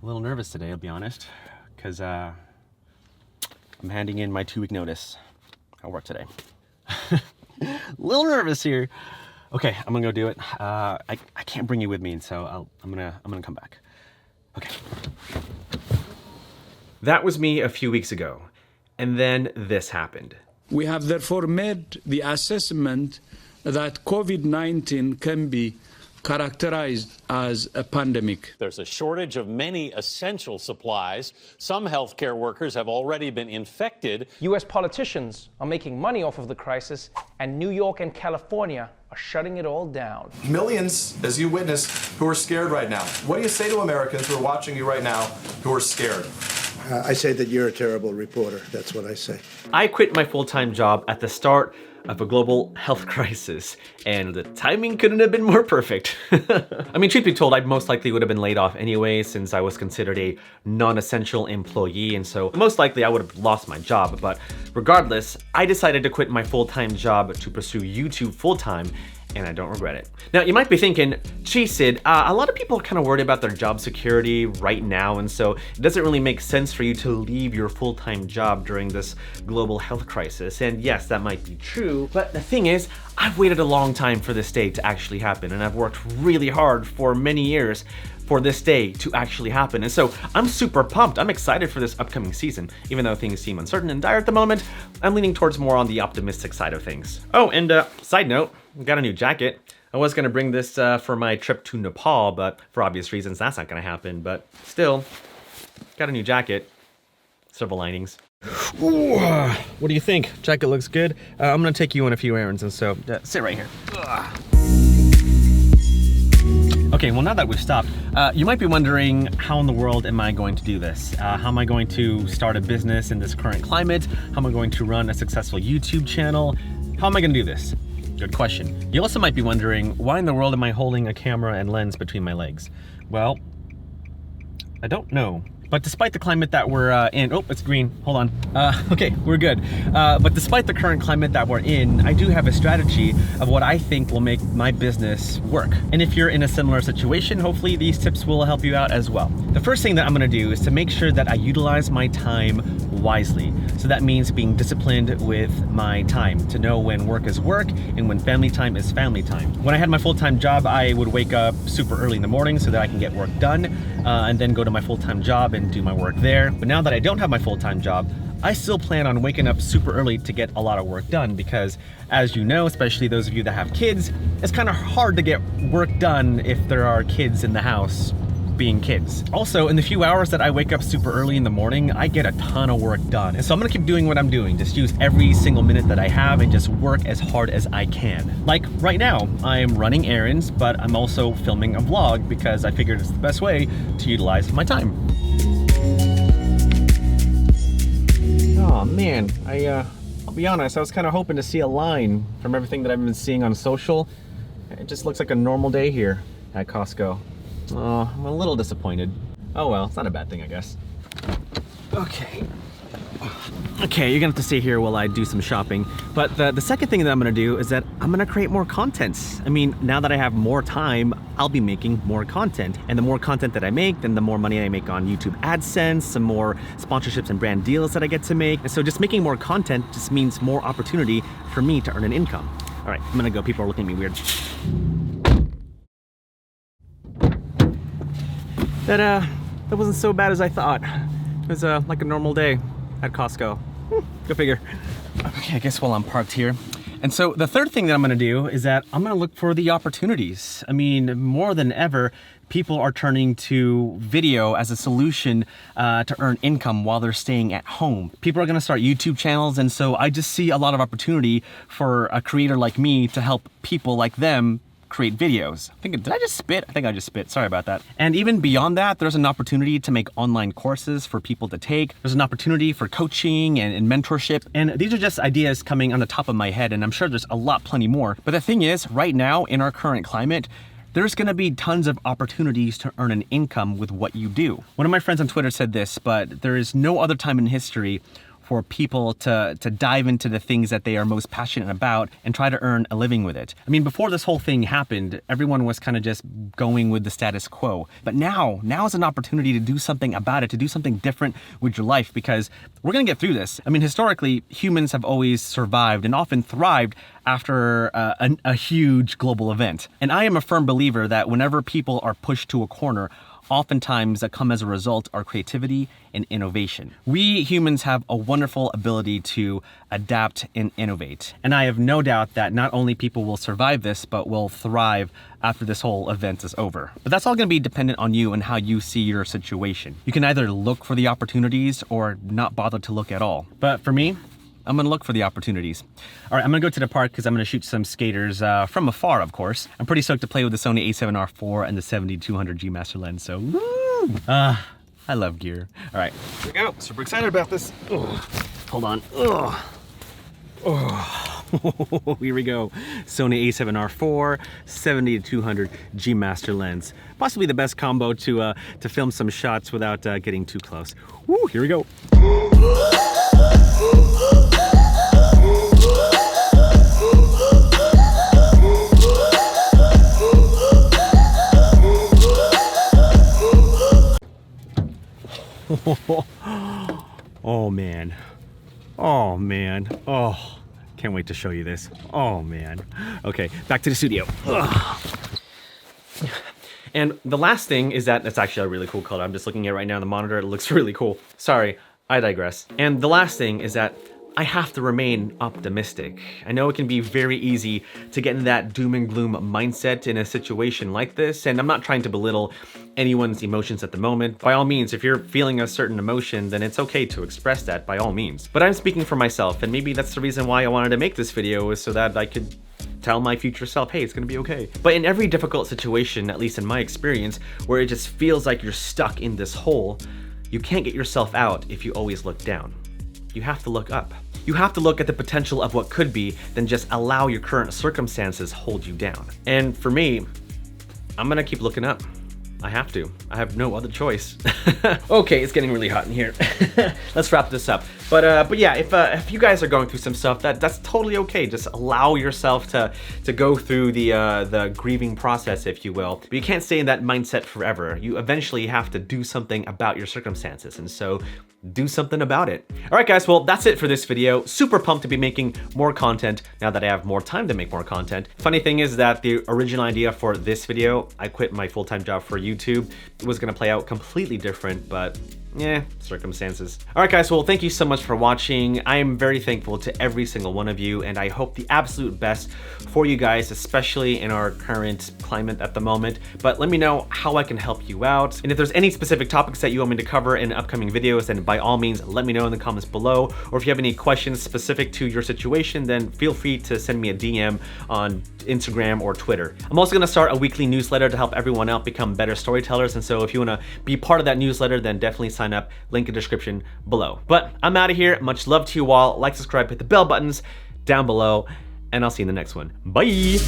A little nervous today, I'll be honest, because I'm handing in my 2-week notice at work today. A little nervous here. Okay, I'm gonna go do it. I can't bring you with me, and so I'm gonna come back. Okay. That was me a few weeks ago, and then this happened. We have therefore made the assessment that COVID-19 can be characterized as a pandemic. There's a shortage of many essential supplies. Some healthcare workers have already been infected. U.S. politicians are making money off of the crisis, and New York and California are shutting it all down. Millions, as you witnessed, who are scared right now. What do you say to Americans who are watching you right now who are scared? I say that you're a terrible reporter. That's what I say. I quit my full-time job at the start of a global health crisis, and the timing couldn't have been more perfect. I mean, truth be told, I most likely would have been laid off anyway, since I was considered a non-essential employee, and so most likely I would have lost my job. But regardless, I decided to quit my full-time job to pursue YouTube full-time, and I don't regret it. Now, you might be thinking, gee, Sid, a lot of people are kind of worried about their job security right now, and so it doesn't really make sense for you to leave your full-time job during this global health crisis. And yes, that might be true, but the thing is, I've waited a long time for this day to actually happen, and I've worked really hard for many years for this day to actually happen. And so I'm super pumped. I'm excited for this upcoming season. Even though things seem uncertain and dire at the moment, I'm leaning towards more on the optimistic side of things. Oh, and side note, I got a new jacket. I was gonna bring this for my trip to Nepal, but for obvious reasons, that's not gonna happen. But still, got a new jacket. Silver linings. Ooh, what do you think? Jacket looks good. I'm gonna take you on a few errands, and so sit right here. Okay, well, now that we've stopped, you might be wondering, how in the world am I going to do this? How am I going to start a business in this current climate? How am I going to run a successful YouTube channel? How am I gonna do this? Good question. You also might be wondering, why in the world am I holding a camera and lens between my legs? Well, I don't know. But despite the climate that we're in, oh, it's green, hold on. Okay, we're good. But despite the current climate that we're in, I do have a strategy of what I think will make my business work. And if you're in a similar situation, hopefully these tips will help you out as well. The first thing that I'm gonna do is to make sure that I utilize my time wisely. So that means being disciplined with my time, to know when work is work and when family time is family time. When I had my full-time job, I would wake up super early in the morning so that I can get work done, and then go to my full-time job and do my work there. But now that I don't have my full-time job, I still plan on waking up super early to get a lot of work done, because as you know, especially those of you that have kids, it's kind of hard to get work done if there are kids in the house being kids. Also, in the few hours that I wake up super early in the morning, I get a ton of work done. And so I'm gonna keep doing what I'm doing, just use every single minute that I have and just work as hard as I can. Like right now, I'm running errands, but I'm also filming a vlog because I figured it's the best way to utilize my time. Oh man, I'll be honest, I was kind of hoping to see a line from everything that I've been seeing on social. It just looks like a normal day here at Costco. Oh, I'm a little disappointed. Oh well, it's not a bad thing, I guess. Okay. Okay, you're gonna have to stay here while I do some shopping. But the second thing that I'm gonna do is that I'm gonna create more content. I mean, now that I have more time, I'll be making more content. And the more content that I make, then the more money I make on YouTube AdSense, some more sponsorships and brand deals that I get to make. And so just making more content just means more opportunity for me to earn an income. All right, I'm gonna go. People are looking at me weird. That wasn't so bad as I thought. It was like a normal day at Costco. Go figure. Okay, I guess while I'm parked here. And so the third thing that I'm gonna do is that I'm gonna look for the opportunities. I mean, more than ever, people are turning to video as a solution to earn income while they're staying at home. People are gonna start YouTube channels, and so I just see a lot of opportunity for a creator like me to help people like them create videos. Did I just spit? I think I just spit, sorry about that. And even beyond that, there's an opportunity to make online courses for people to take. There's an opportunity for coaching and mentorship. And these are just ideas coming on the top of my head, and I'm sure there's plenty more. But the thing is, right now in our current climate, there's gonna be tons of opportunities to earn an income with what you do. One of my friends on Twitter said this, but there is no other time in history for people to dive into the things that they are most passionate about and try to earn a living with it. I mean, before this whole thing happened, everyone was kind of just going with the status quo. But now is an opportunity to do something about it, to do something different with your life, because we're gonna get through this. I mean, historically, humans have always survived and often thrived after a huge global event. And I am a firm believer that whenever people are pushed to a corner, oftentimes that come as a result are creativity and innovation. We humans have a wonderful ability to adapt and innovate. And I have no doubt that not only people will survive this, but will thrive after this whole event is over. But that's all gonna be dependent on you and how you see your situation. You can either look for the opportunities or not bother to look at all. But for me, I'm gonna look for the opportunities. All right, I'm gonna go to the park because I'm gonna shoot some skaters from afar, of course. I'm pretty stoked to play with the Sony a7R IV and the 70-200 G Master lens, so woo! I love gear. All right, here we go. Super excited about this. Ugh. Hold on. Ugh. Oh, here we go. Sony a7R IV, 70-200 G Master lens. Possibly the best combo to film some shots without getting too close. Woo, here we go. Oh man. Oh man. Oh, can't wait to show you this. Oh man. Okay, back to the studio. Ugh. And the last thing is that it's actually a really cool color. I'm just looking at it right now on the monitor. It looks really cool. Sorry, I digress. And the last thing is that I have to remain optimistic. I know it can be very easy to get in that doom and gloom mindset in a situation like this, and I'm not trying to belittle anyone's emotions at the moment. By all means, if you're feeling a certain emotion, then it's okay to express that by all means. But I'm speaking for myself, and maybe that's the reason why I wanted to make this video, is so that I could tell my future self, hey, it's gonna be okay. But in every difficult situation, at least in my experience, where it just feels like you're stuck in this hole, you can't get yourself out if you always look down. You have to look up. You have to look at the potential of what could be, then just allow your current circumstances hold you down. And for me, I'm gonna keep looking up. I have to. I have no other choice. Okay, it's getting really hot in here. Let's wrap this up. But yeah, if you guys are going through some stuff, that's totally okay. Just allow yourself to go through the grieving process, if you will. But you can't stay in that mindset forever. You eventually have to do something about your circumstances, and so do something about it. All right, guys, well, that's it for this video. Super pumped to be making more content now that I have more time to make more content. Funny thing is that the original idea for this video, I quit my full-time job for YouTube, it was gonna play out completely different, but yeah, circumstances. All right, guys, well, thank you so much for watching. I am very thankful to every single one of you, and I hope the absolute best for you guys, especially in our current climate at the moment. But let me know how I can help you out. And if there's any specific topics that you want me to cover in upcoming videos, then by all means, let me know in the comments below. Or if you have any questions specific to your situation, then feel free to send me a DM on Instagram or Twitter. I'm also gonna start a weekly newsletter to help everyone out become better storytellers. And so if you wanna be part of that newsletter, then definitely sign up, link in the description below. But I'm out of here. Much love to you all. Like, subscribe, hit the bell buttons down below, and I'll see you in the next one. Bye.